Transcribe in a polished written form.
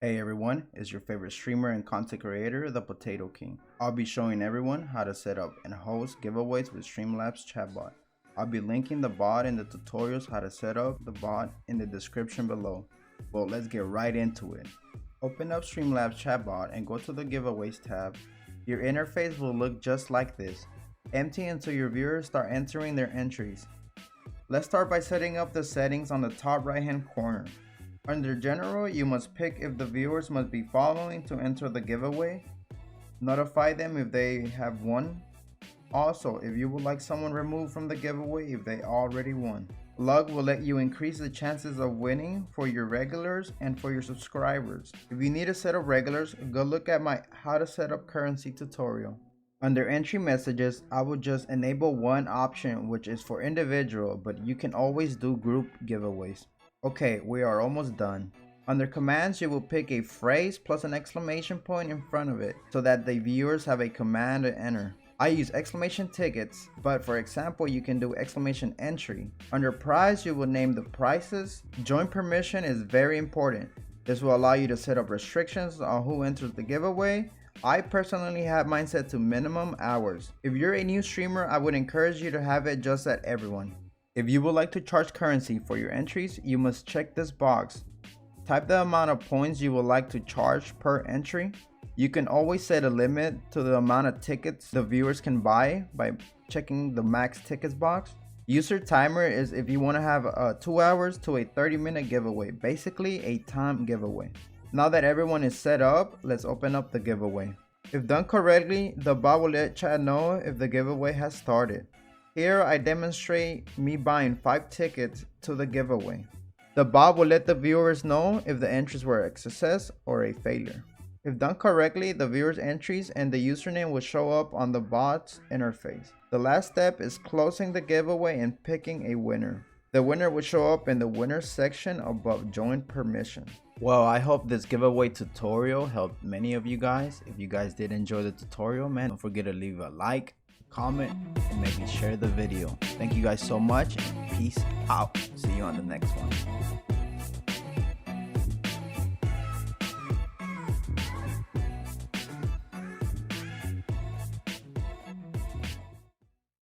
Hey everyone, it's your favorite streamer and content creator, the Potato King. I'll be showing everyone how to set up and host giveaways with StreamLabs Chatbot. I'll be linking the bot and the tutorials how to set up the bot in the description below. Well, let's get right into it. Open up StreamLabs Chatbot and go to the giveaways tab. Your interface will look just like this, empty until your viewers start entering their entries. Let's start by setting up the settings on the top right hand corner. Under General, you must pick if the viewers must be following to enter the giveaway. Notify them if they have won. Also, if you would like someone removed from the giveaway if they already won. Luck will let you increase the chances of winning for your regulars and for your subscribers. If you need a set of regulars, go look at my how to set up currency tutorial. Under entry messages, I will just enable one option, which is for individual, but you can always do group giveaways. Okay, we are almost done. Under commands, you will pick a phrase plus an exclamation point in front of it so that the viewers have a command to enter. I use exclamation tickets, but for example, you can do exclamation entry. Under prize, you will name the prices. Join permission is very important. This will allow you to set up restrictions on who enters the giveaway. I personally have mine set to minimum hours. If you're a new streamer, I would encourage you to have it just at everyone. If you would like to charge currency for your entries, you must check this box. Type the amount of points you would like to charge per entry. You can always set a limit to the amount of tickets the viewers can buy by checking the max tickets box. User timer is if you want to have a 2 hours to a 30-minute giveaway, basically a time giveaway. Now that everyone is set up, let's open up the giveaway. If done correctly, the bot will let chat know if the giveaway has started. Here I demonstrate me buying 5 tickets to the giveaway. The bot will let the viewers know if the entries were a success or a failure. If done correctly, the viewers' entries and the username will show up on the bot's interface. The last step is closing the giveaway and picking a winner. The winner will show up in the winners section above join permission. Well, I hope this giveaway tutorial helped many of you guys. If you guys did enjoy the tutorial, man, don't forget to leave a like, comment, and maybe share the video. Thank you guys so much, and peace out. See you on the next one.